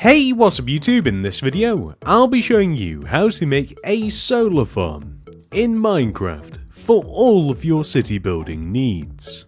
Hey, what's up YouTube? In this video, I'll be showing you how to make a solar farm in Minecraft for all of your city building needs.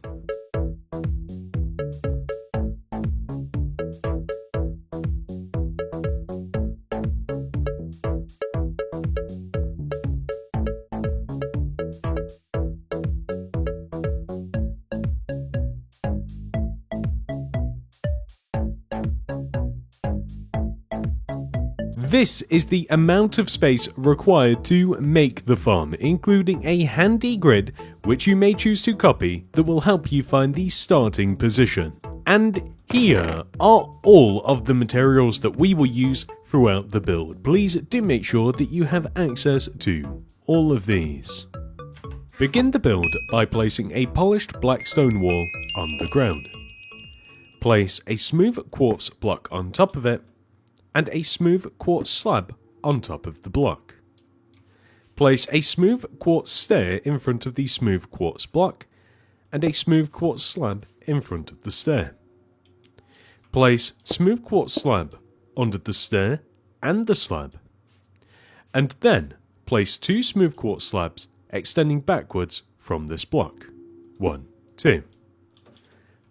This is the amount of space required to make the farm, including a handy grid which you may choose to copy that will help you find the starting position. And here are all of the materials that we will use throughout the build. Please do make sure that you have access to all of these. Begin the build by placing a polished black stone wall on the ground. Place a smooth quartz block on top of it, and a smooth quartz slab on top of the block. Place a smooth quartz stair in front of the smooth quartz block, and a smooth quartz slab in front of the stair. Place smooth quartz slab under the stair and the slab, and then place two smooth quartz slabs extending backwards from this block. 1, 2.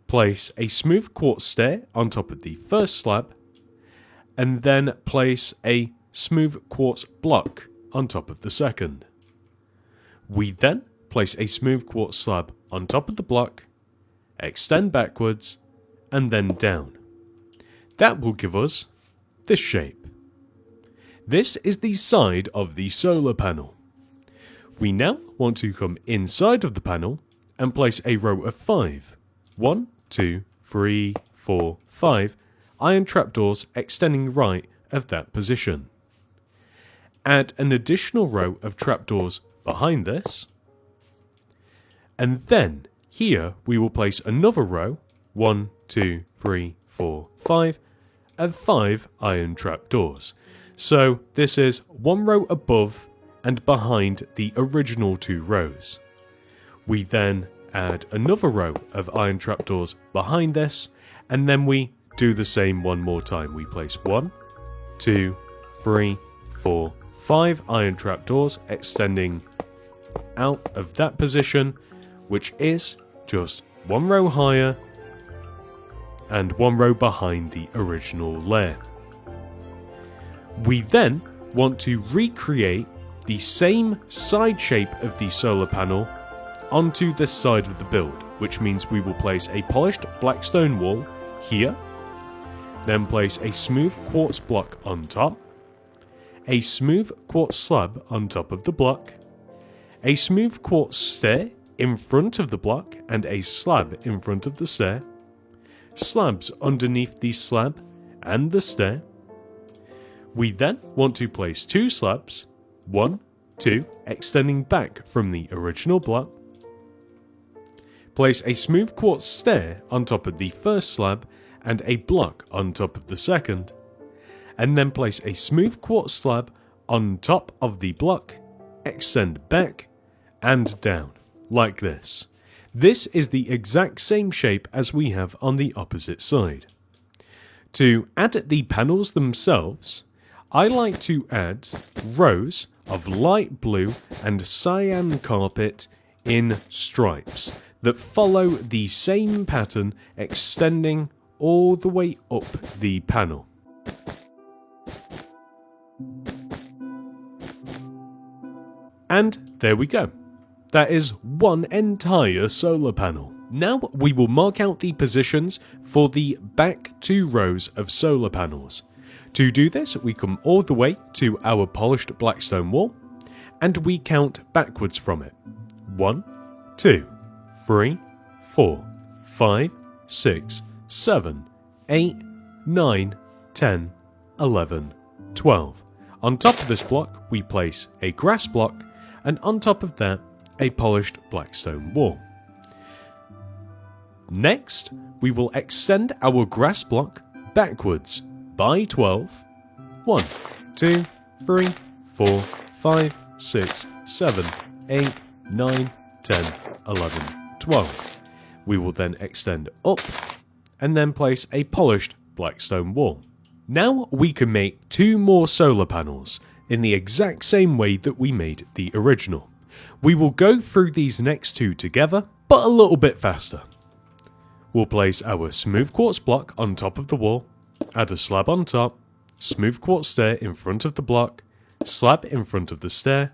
Place a smooth quartz stair on top of the first slab, and then place a smooth quartz block on top of the second. We then place a smooth quartz slab on top of the block, extend backwards, and then down. That will give us this shape. This is the side of the solar panel. We now want to come inside of the panel and place a row of 5. 1, 2, 3, 4, 5 iron trapdoors extending right of that position. Add an additional row of trapdoors behind this, and then here we will place another row, 1, 2, 3, 4, 5, of 5 iron trapdoors. So this is one row above and behind the original 2 rows. We then add another row of iron trapdoors behind this, and then we do the same one more time. We place 1, 2, 3, 4, 5 iron trapdoors extending out of that position, which is just one row higher and one row behind the original layer. We then want to recreate the same side shape of the solar panel onto this side of the build, which means we will place a polished black stone wall here, then place a smooth quartz block on top, a smooth quartz slab on top of the block, a smooth quartz stair in front of the block and a slab in front of the stair, slabs underneath the slab and the stair. We then want to place 2 slabs, 1, 2, extending back from the original block, place a smooth quartz stair on top of the first slab and a block on top of the second, and then place a smooth quartz slab on top of the block, extend back and down, like this. This is the exact same shape as we have on the opposite side. To add the panels themselves, I like to add rows of light blue and cyan carpet in stripes that follow the same pattern extending all the way up the panel. And there we go. That is one entire solar panel. Now we will mark out the positions for the back 2 rows of solar panels. To do this, we come all the way to our polished black stone wall, and we count backwards from it. 1, 2, 3, 4, 5, 6, 7, 8, 9, 10, 11, 12. On top of this block, we place a grass block, and on top of that, a polished black stone wall. Next, we will extend our grass block backwards by 12. 1, 2, 3, 4, 5, 6, 7, 8, 9, 10, 11, 12. We will then extend up and then place a polished black stone wall. Now we can make 2 more solar panels in the exact same way that we made the original. We will go through these next 2 together, but a little bit faster. We'll place our smooth quartz block on top of the wall, add a slab on top, smooth quartz stair in front of the block, slab in front of the stair,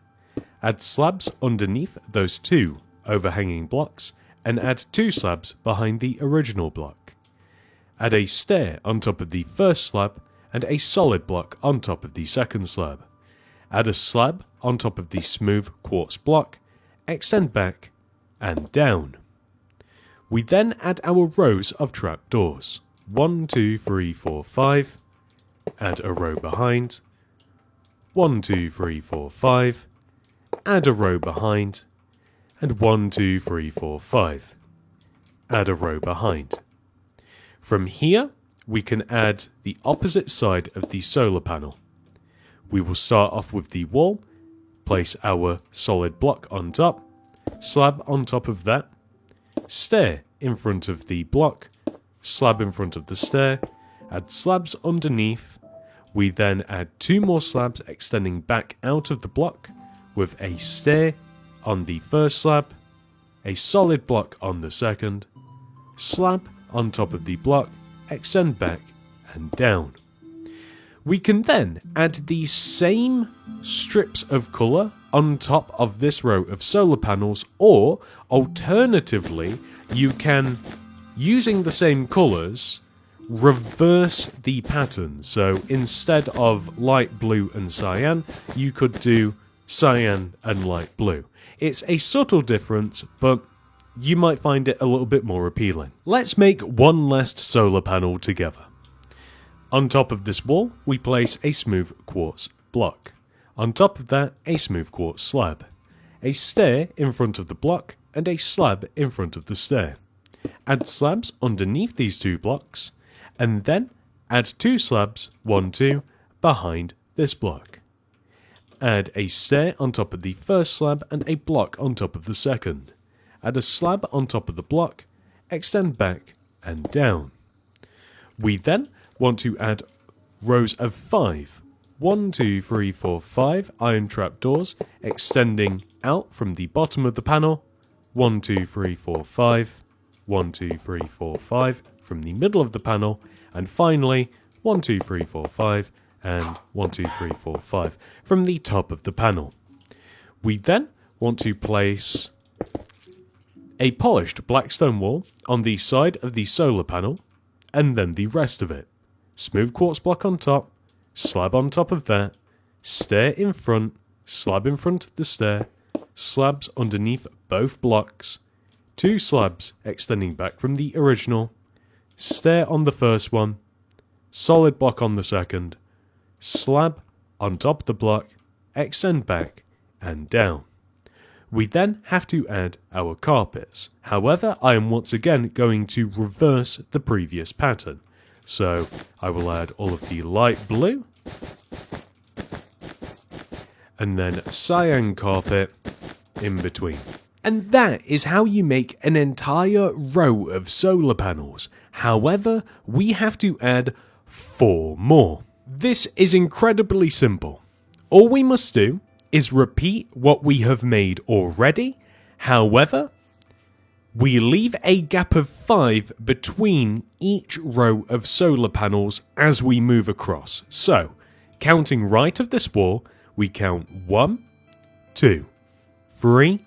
add slabs underneath those 2 overhanging blocks, and add 2 slabs behind the original block. Add a stair on top of the first slab and a solid block on top of the second slab. Add a slab on top of the smooth quartz block, extend back and down. We then add our rows of trapdoors. 1, 2, 3, 4, 5. Add a row behind. 1, 2, 3, 4, 5. Add a row behind. And 1, 2, 3, 4, 5. Add a row behind. From here, we can add the opposite side of the solar panel. We will start off with the wall, place our solid block on top, slab on top of that, stair in front of the block, slab in front of the stair, add slabs underneath. We then add 2 more slabs extending back out of the block with a stair on the first slab, a solid block on the second, slab on top of the block, extend back and down. We can then add the same strips of colour on top of this row of solar panels, or alternatively, you can, using the same colours, reverse the pattern. So instead of light blue and cyan, you could do cyan and light blue. It's a subtle difference, but you might find it a little bit more appealing. Let's make one last solar panel together. On top of this wall, we place a smooth quartz block. On top of that, a smooth quartz slab. A stair in front of the block, and a slab in front of the stair. Add slabs underneath these 2 blocks, and then add 2 slabs, 1, 2, behind this block. Add a stair on top of the first slab and a block on top of the second. Add a slab on top of the block, extend back and down. We then want to add rows of 5. 1, 2, 3, 4, 5 iron trapdoors extending out from the bottom of the panel. 1, 2, 3, 4, 5. 1, 2, 3, 4, 5 from the middle of the panel. And finally, 1, 2, 3, 4, 5 and 1, 2, 3, 4, 5 from the top of the panel. We then want to place a polished black stone wall on the side of the solar panel, and then the rest of it. Smooth quartz block on top, slab on top of that, stair in front, slab in front of the stair, slabs underneath both blocks, 2 slabs extending back from the original, stair on the first one, solid block on the second, slab on top of the block, extend back and down. We then have to add our carpets. However, I am once again going to reverse the previous pattern. So I will add all of the light blue, and then cyan carpet in between. And that is how you make an entire row of solar panels. However, we have to add 4 more. This is incredibly simple. All we must do is repeat what we have made already. However, we leave a gap of 5 between each row of solar panels as we move across. So, counting right of this wall, we count 1, 2, 3,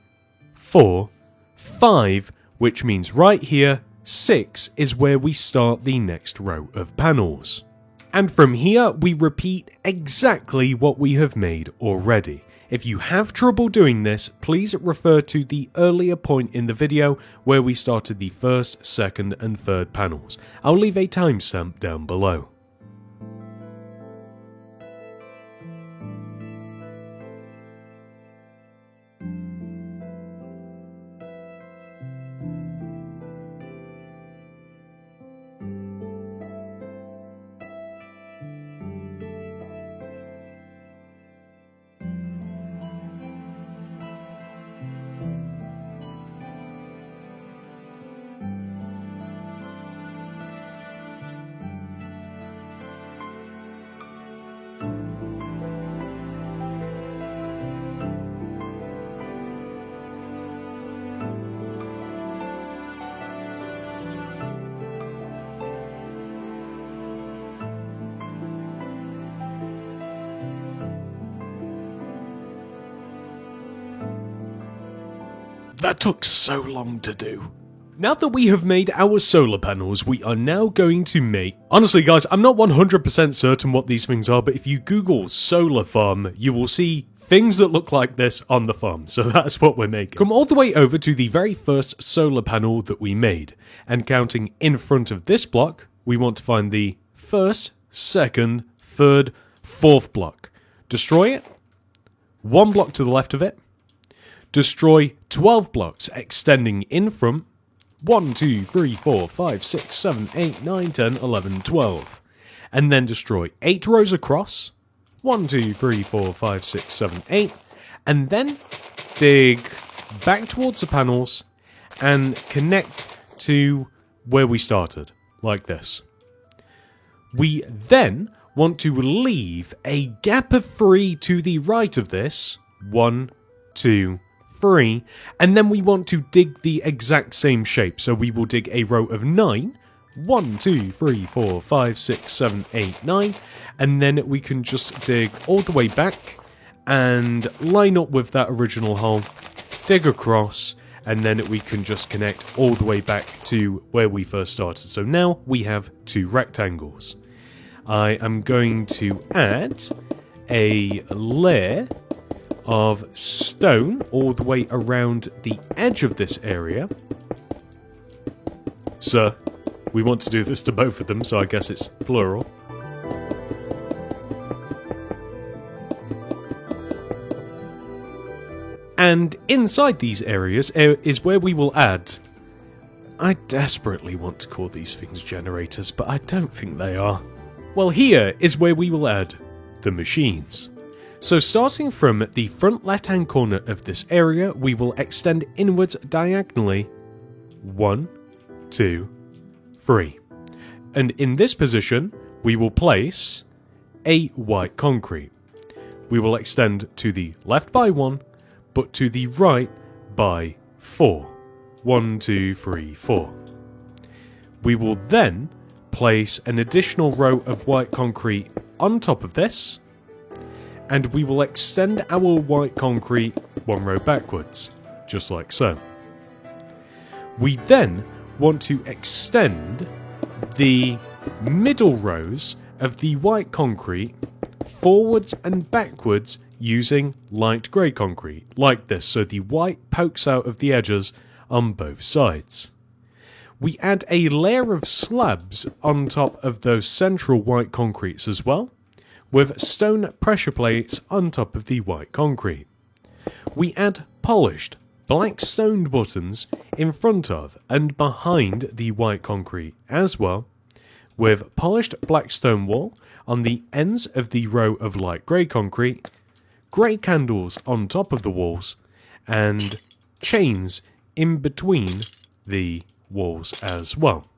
4, 5, which means right here, 6 is where we start the next row of panels. And from here, we repeat exactly what we have made already. If you have trouble doing this, please refer to the earlier point in the video where we started the first, second and third panels. I'll leave a timestamp down below. That took so long to do. Now that we have made our solar panels, we are now going to make... Honestly guys, I'm not 100% certain what these things are, but if you Google solar farm, you will see things that look like this on the farm, so that's what we're making. Come all the way over to the very first solar panel that we made, and counting in front of this block, we want to find the first, second, third, fourth block. Destroy it, one block to the left of it, destroy 12 blocks extending in front, 1, 2, 3, 4, 5, 6, 7, 8, 9, 10, 11, 12. And then destroy 8 rows across. 1, 2, 3, 4, 5, 6, 7, 8. And then dig back towards the panels and connect to where we started, like this. We then want to leave a gap of 3 to the right of this. 1, 2, 3, and then we want to dig the exact same shape. So we will dig a row of 9, 1, 2, 3, 4, 5, 6, 7, 8, 9, and then we can just dig all the way back and line up with that original hole, dig across, and then we can just connect all the way back to where we first started. So now we have 2 rectangles. I am going to add a layer of stone all the way around the edge of this area. Sir, we want to do this to both of them, so I guess it's plural. And inside these areas is where we will add... I desperately want to call these things generators, but I don't think they are. Well, here is where we will add the machines. So starting from the front left-hand corner of this area, we will extend inwards diagonally 1, 2, 3. And in this position, we will place a white concrete. We will extend to the left by 1, but to the right by 4. 1, 2, 3, 4. We will then place an additional row of white concrete on top of this, and we will extend our white concrete 1 row backwards, just like so. We then want to extend the middle rows of the white concrete forwards and backwards using light grey concrete, like this, so the white pokes out of the edges on both sides. We add a layer of slabs on top of those central white concretes as well, with stone pressure plates on top of the white concrete. We add polished black stone buttons in front of and behind the white concrete as well, with polished black stone wall on the ends of the row of light grey concrete, grey candles on top of the walls, and chains in between the walls as well.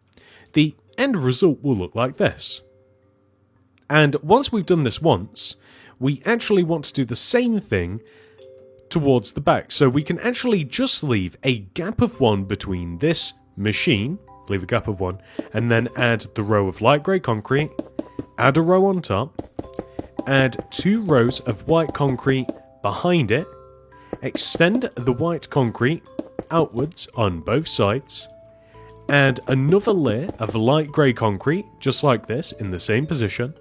The end result will look like this. And once we've done this once, we actually want to do the same thing towards the back. So we can actually just leave a gap of 1 between this machine, leave a gap of 1, and then add the row of light grey concrete, add a row on top, add 2 rows of white concrete behind it, extend the white concrete outwards on both sides, add another layer of light grey concrete, just like this, in the same position,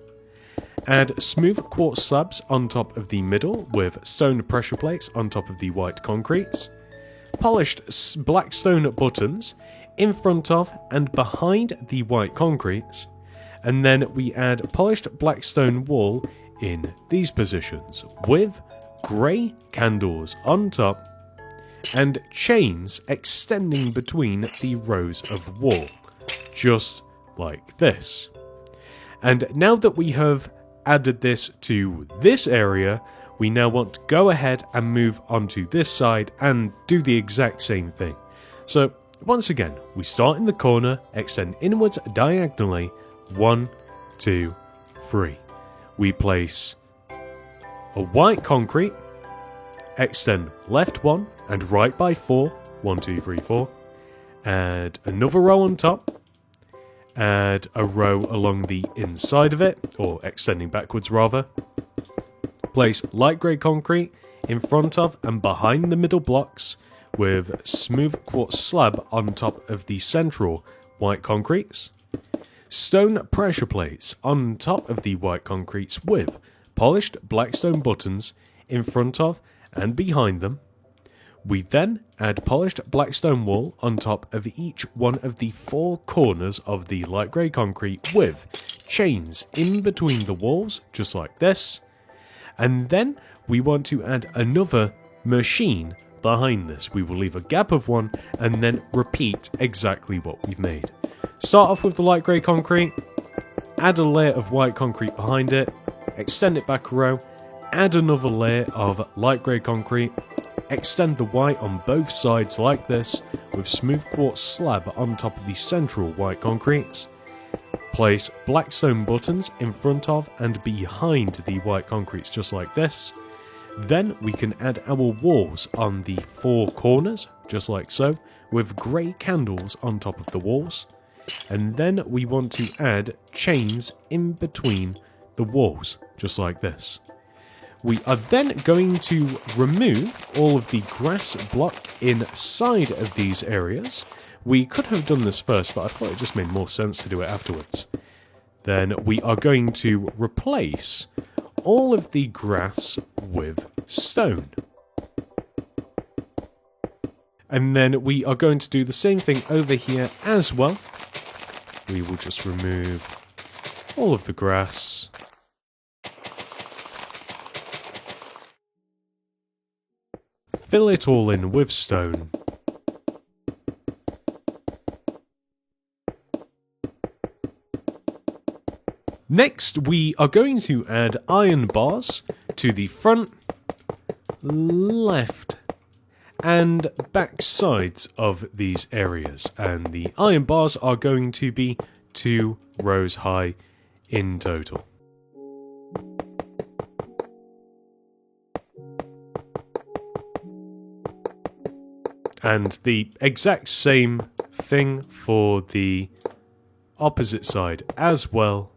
add smooth quartz slabs on top of the middle with stone pressure plates on top of the white concretes, polished black stone buttons in front of and behind the white concretes, and then we add polished black stone wall in these positions with grey candles on top and chains extending between the rows of wall, just like this. And now that we have added this to this area, we now want to go ahead and move onto this side and do the exact same thing. So once again, we start in the corner, extend inwards diagonally 1, 2, 3. We place a white concrete, extend left 1 and right by 4, 1, 2, 3, 4. Add another row on top. Add a row along the inside of it, or extending backwards rather. Place light grey concrete in front of and behind the middle blocks with smooth quartz slab on top of the central white concretes, stone pressure plates on top of the white concretes with polished black stone buttons in front of and behind them. We then add polished black stone wall on top of each one of the 4 corners of the light grey concrete with chains in between the walls, just like this. And then we want to add another machine behind this. We will leave a gap of 1 and then repeat exactly what we've made. Start off with the light grey concrete, add a layer of white concrete behind it, extend it back a row, add another layer of light grey concrete, extend the white on both sides like this with smooth quartz slab on top of the central white concretes. Place black stone buttons in front of and behind the white concretes just like this. Then we can add our walls on the 4 corners just like so with grey candles on top of the walls. And then we want to add chains in between the walls just like this. We are then going to remove all of the grass block inside of these areas. We could have done this first, but I thought it just made more sense to do it afterwards. Then we are going to replace all of the grass with stone. And then we are going to do the same thing over here as well. We will just remove all of the grass. Fill it all in with stone. Next, we are going to add iron bars to the front, left, and back sides of these areas. And the iron bars are going to be 2 rows high in total. And the exact same thing for the opposite side as well.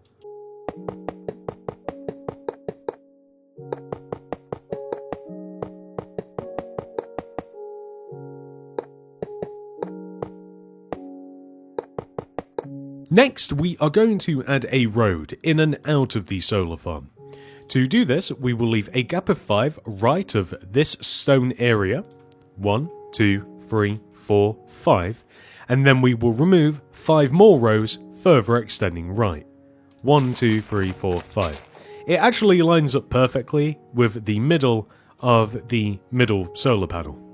Next, we are going to add a road in and out of the solar farm. To do this, we will leave a gap of 5 right of this stone area. 1, 2, 3, 4, 5, and then we will remove 5 more rows further extending right. 1, 2, 3, 4, 5. It actually lines up perfectly with the middle of the middle solar panel.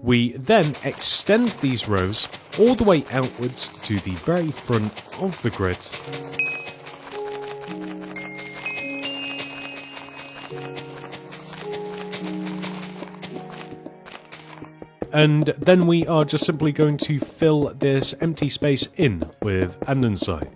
We then extend these rows all the way outwards to the very front of the grid. And then we are just simply going to fill this empty space in with andesite.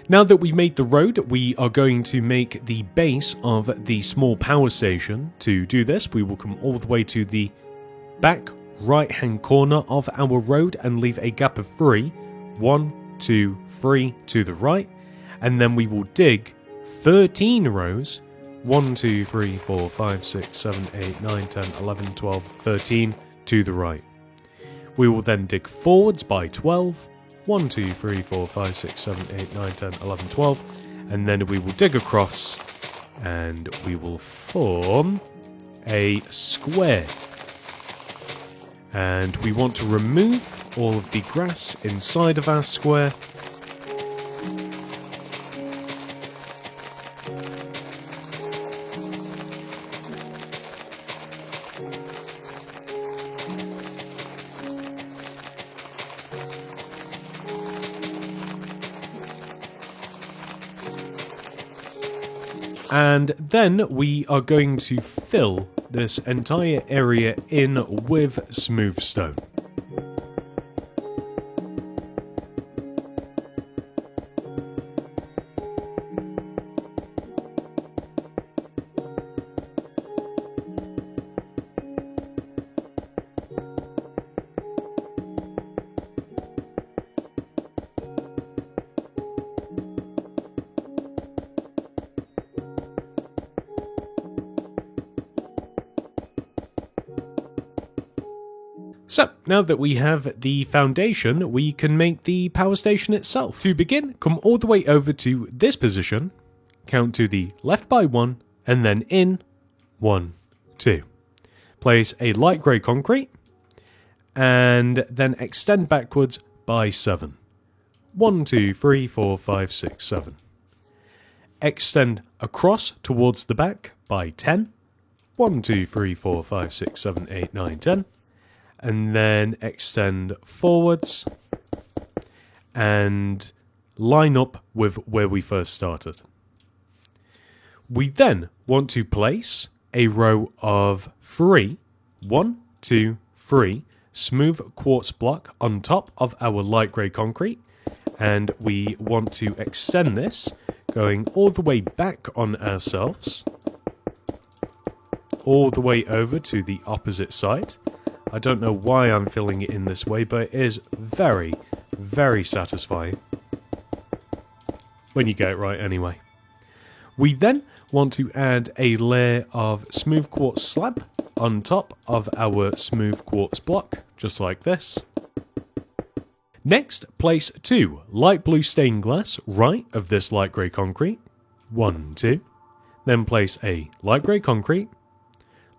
Now that we've made the road, we are going to make the base of the small power station. To do this, we will come all the way to the back right hand corner of our road and leave a gap of 3. 1, 2, 3 to the right, and then we will dig 13 rows. 1, 2, 3, 4, 5, 6, 7, 8, 9, 10, 11, 12, 13 to the right. We will then dig forwards by 12. 1, 2, 3, 4, 5, 6, 7, 8, 9, 10, 11, 12, and then we will dig across and we will form a square. And we want to remove all of the grass inside of our square. And then we are going to fill this entire area in with smooth stone. So, now that we have the foundation, we can make the power station itself. To begin, come all the way over to this position, count to the left by 1, and then in 1, 2. Place a light grey concrete, and then extend backwards by 7. 1, 2, 3, 4, 5, 6, 7. Extend across towards the back by 10. 1, 2, 3, 4, 5, 6, 7, 8, 9, 10. And then extend forwards and line up with where we first started. We then want to place a row of 3, 1, 2, 3 smooth quartz block on top of our light grey concrete, and we want to extend this going all the way back on ourselves, all the way over to the opposite side. I don't know why I'm filling it in this way, but it is very, very satisfying when you get it right anyway. We then want to add a layer of smooth quartz slab on top of our smooth quartz block, just like this. Next, place 2 light blue stained glass right of this light grey concrete. 1, 2. Then place a light grey concrete,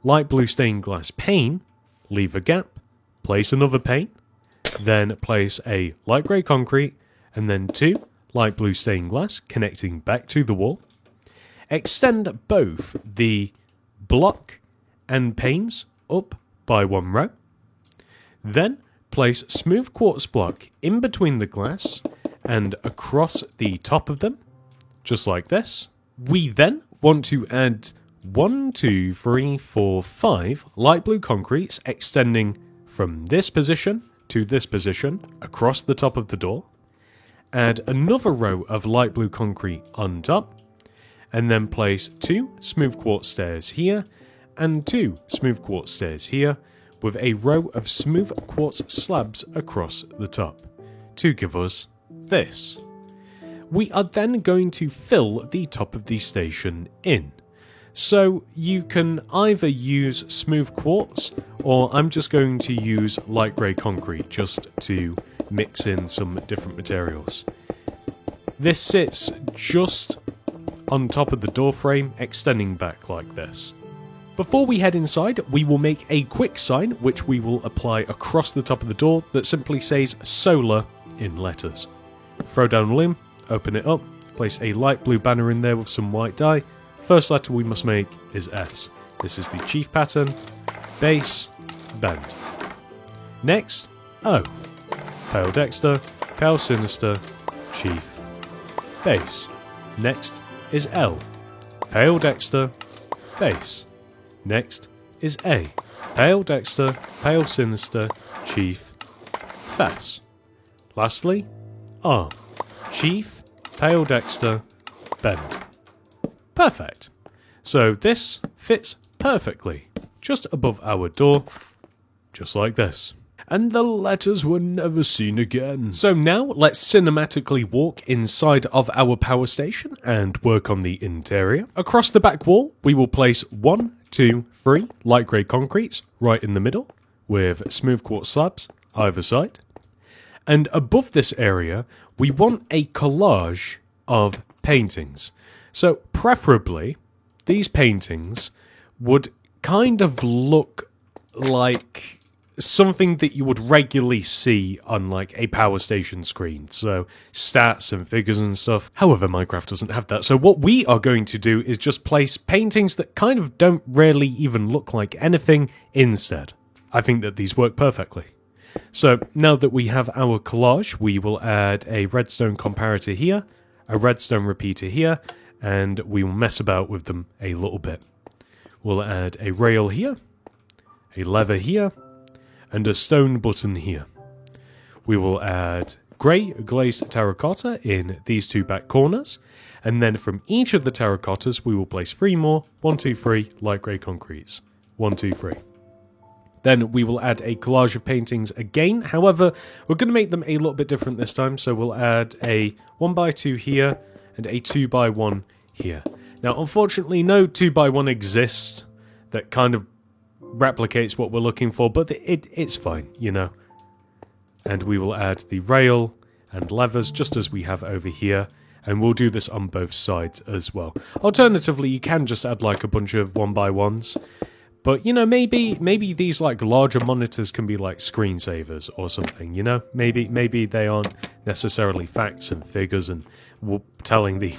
light blue stained glass pane, leave a gap, place another pane, then place a light grey concrete, and then 2 light blue stained glass connecting back to the wall. Extend both the block and panes up by 1 row. Then place smooth quartz block in between the glass and across the top of them, just like this. We then want to add 1, 2, 3, 4, 5 light blue concretes extending from this position to this position across the top of the door. Add another row of light blue concrete on top, and then place 2 smooth quartz stairs here and 2 smooth quartz stairs here with a row of smooth quartz slabs across the top to give us this. We are then going to fill the top of the station in. So you can either use smooth quartz, or I'm just going to use light grey concrete just to mix in some different materials. This sits just on top of the door frame, extending back like this. Before we head inside, we will make a quick sign which we will apply across the top of the door that simply says solar in letters. Throw down a loom, open it up, place a light blue banner in there with some white dye. First letter we must make is S. This is the chief pattern, base, bend. Next, O. Pale Dexter, Pale Sinister, chief, base. Next is L. Pale Dexter, base. Next is A. Pale Dexter, Pale Sinister, chief, face. Lastly, R. Chief, Pale Dexter, bend. Perfect. So this fits perfectly, just above our door, just like this. And the letters were never seen again. So now let's cinematically walk inside of our power station and work on the interior. Across the back wall, we will place 1, 2, 3 light grey concretes right in the middle with smooth quartz slabs either side. And above this area, we want a collage of paintings. So preferably, these paintings would kind of look like something that you would regularly see on like a power station screen. So stats and figures and stuff. However, Minecraft doesn't have that. So what we are going to do is just place paintings that kind of don't really even look like anything instead. I think that these work perfectly. So now that we have our collage, we will add a redstone comparator here, a redstone repeater here, and we will mess about with them a little bit. We'll add a rail here, a lever here, and a stone button here. We will add grey glazed terracotta in these 2 back corners, and then from each of the terracottas we will place 3 more, 1, 2, 3 light grey concretes. 1, 2, 3. Then we will add a collage of paintings again. However, we're going to make them a little bit different this time, so we'll add a 1x2 here and a 2x1 here. Now, unfortunately, no 2x1 exists that kind of replicates what we're looking for, but it's fine, you know. And we will add the rail and levers just as we have over here, and we'll do this on both sides as well. Alternatively, you can just add like a bunch of 1x1s, but you know, maybe these like larger monitors can be like screensavers or something, you know. Maybe they aren't necessarily facts and figures and telling the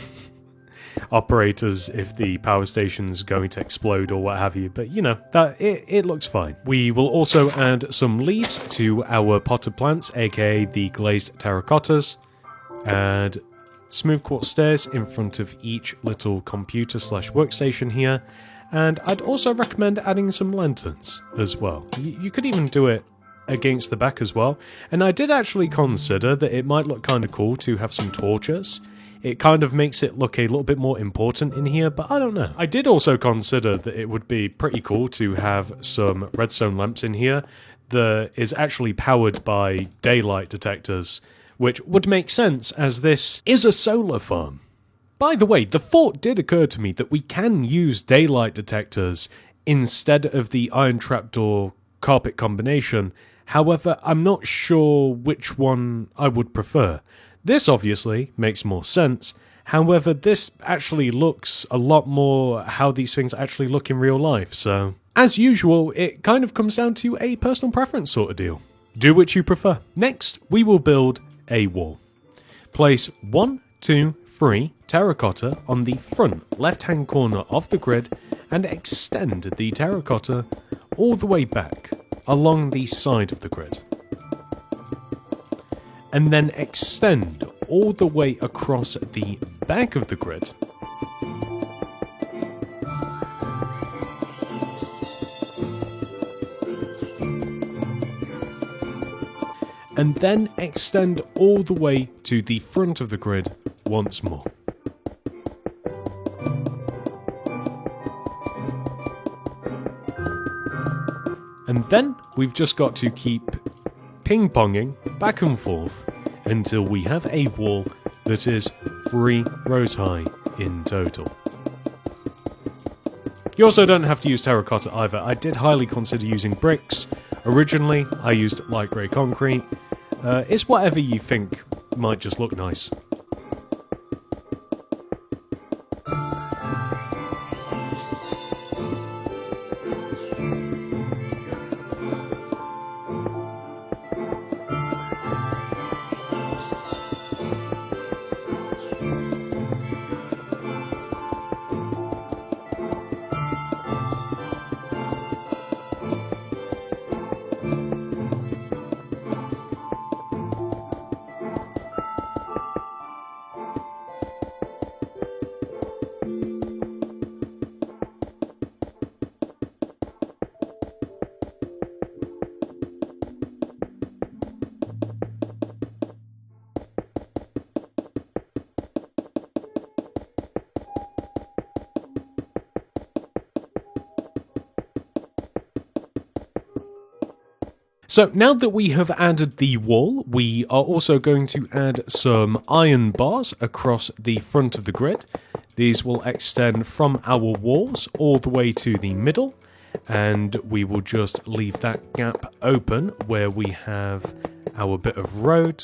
operators if the power station's going to explode or what have you, but you know, that it looks fine. We will also add some leaves to our potted plants, aka the glazed terracottas. Add smooth quartz stairs in front of each little computer slash workstation here, and I'd also recommend adding some lanterns as well. You could even do it against the back as well, and I did actually consider that it might look kind of cool to have some torches. It kind of makes it look a little bit more important in here, but I don't know. I did also consider that it would be pretty cool to have some redstone lamps in here that is actually powered by daylight detectors, which would make sense as this is a solar farm. By the way, the thought did occur to me that we can use daylight detectors instead of the iron trapdoor carpet combination. However, I'm not sure which one I would prefer. This obviously makes more sense, however this actually looks a lot more how these things actually look in real life, so as usual it kind of comes down to a personal preference sort of deal. Do what you prefer. Next we will build a wall. Place 1, 2, 3 terracotta on the front left hand corner of the grid and extend the terracotta all the way back along the side of the grid. And then extend all the way across the back of the grid. And then extend all the way to the front of the grid once more. And then we've just got to keep ping-ponging back and forth until we have a wall that is 3 rows high in total. You also don't have to use terracotta either. I did highly consider using bricks. Originally, I used light grey concrete. It's whatever you think might just look nice. So now that we have added the wall, we are also going to add some iron bars across the front of the grid. These will extend from our walls all the way to the middle, and we will just leave that gap open where we have our bit of road.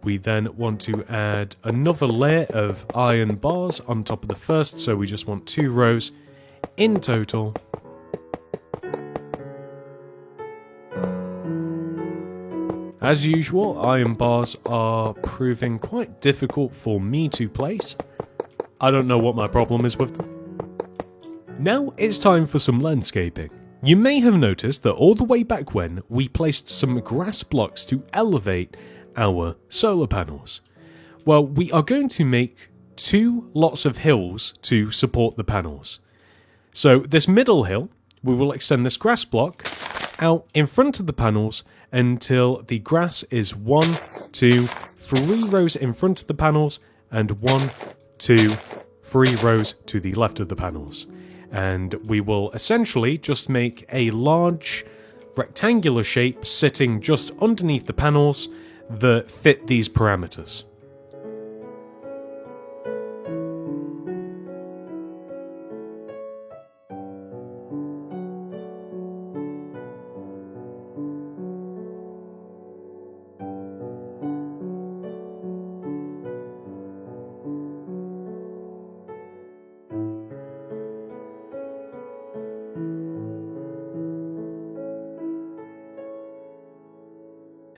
We then want to add another layer of iron bars on top of the first, so we just want 2 rows in total. As usual, iron bars are proving quite difficult for me to place. I don't know what my problem is with them. Now it's time for some landscaping. You may have noticed that all the way back when, we placed some grass blocks to elevate our solar panels. Well, we are going to make 2 lots of hills to support the panels. So this middle hill, we will extend this grass block out in front of the panels until the grass is 1, 2, 3 rows in front of the panels and 1, 2, 3 rows to the left of the panels. And we will essentially just make a large rectangular shape sitting just underneath the panels that fit these parameters.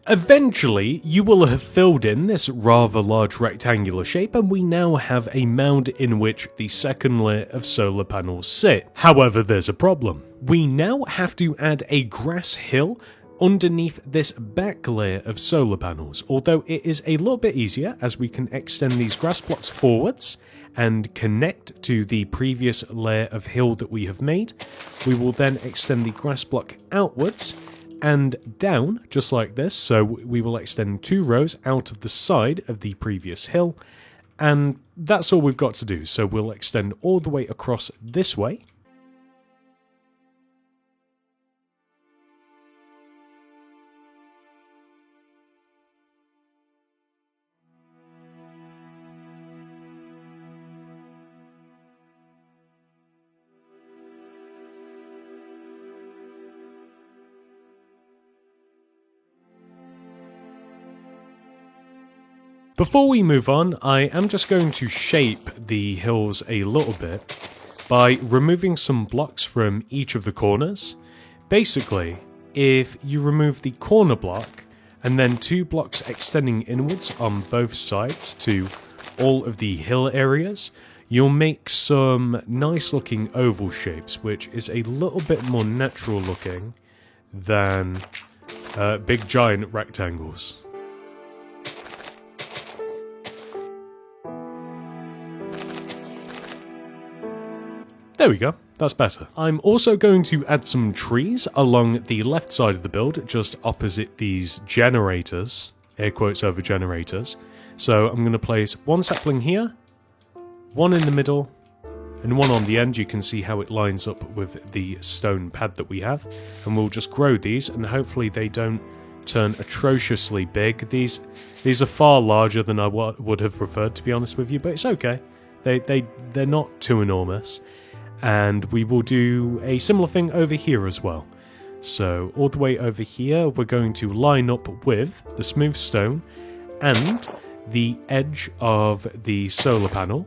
Eventually, you will have filled in this rather large rectangular shape, and we now have a mound in which the second layer of solar panels sit. However, there's a problem. We now have to add a grass hill underneath this back layer of solar panels, although it is a little bit easier as we can extend these grass blocks forwards and connect to the previous layer of hill that we have made. We will then extend the grass block outwards and down, just like this, so we will extend 2 rows out of the side of the previous hill, and that's all we've got to do. So we'll extend all the way across this way. Before we move on, I am just going to shape the hills a little bit by removing some blocks from each of the corners. Basically, if you remove the corner block and then 2 blocks extending inwards on both sides to all of the hill areas, you'll make some nice looking oval shapes, which is a little bit more natural looking than big giant rectangles. There we go, that's better. I'm also going to add some trees along the left side of the build, just opposite these generators, air quotes over generators. So I'm going to place 1 sapling here, 1 in the middle, and 1 on the end. You can see how it lines up with the stone pad that we have. And we'll just grow these, and hopefully they don't turn atrociously big. These are far larger than I would have preferred, to be honest with you, but it's okay. They're not too enormous. And we will do a similar thing over here as well. So all the way over here, we're going to line up with the smooth stone and the edge of the solar panel,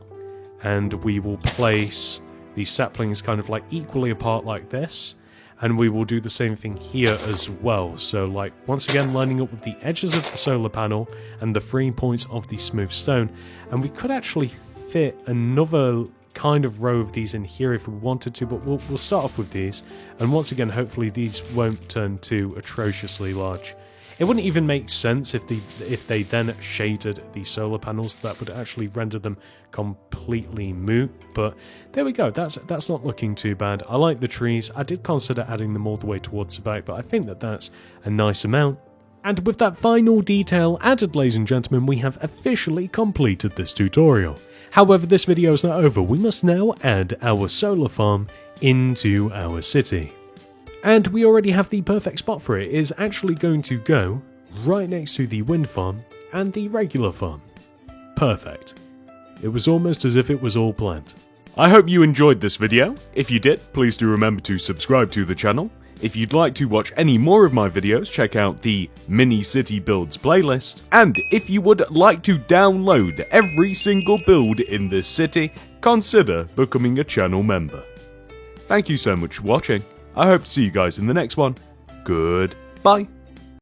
and we will place the saplings kind of like equally apart like this, and we will do the same thing here as well. So like once again lining up with the edges of the solar panel and the 3 points of the smooth stone, and we could actually fit another kind of row of these in here if we wanted to, but we'll start off with these, and once again hopefully these won't turn too atrociously large. It wouldn't even make sense if they then shaded the solar panels. That would actually render them completely moot, but there we go, that's not looking too bad. I like the trees. I did consider adding them all the way towards the back, but I think that's a nice amount. And with that final detail added, ladies and gentlemen, we have officially completed this tutorial. However, this video is not over. We must now add our solar farm into our city. And we already have the perfect spot for it. It is actually going to go right next to the wind farm and the regular farm. Perfect. It was almost as if it was all planned. I hope you enjoyed this video. If you did, please do remember to subscribe to the channel. If you'd like to watch any more of my videos, check out the Mini City Builds playlist. And if you would like to download every single build in this city, consider becoming a channel member. Thank you so much for watching. I hope to see you guys in the next one. Goodbye.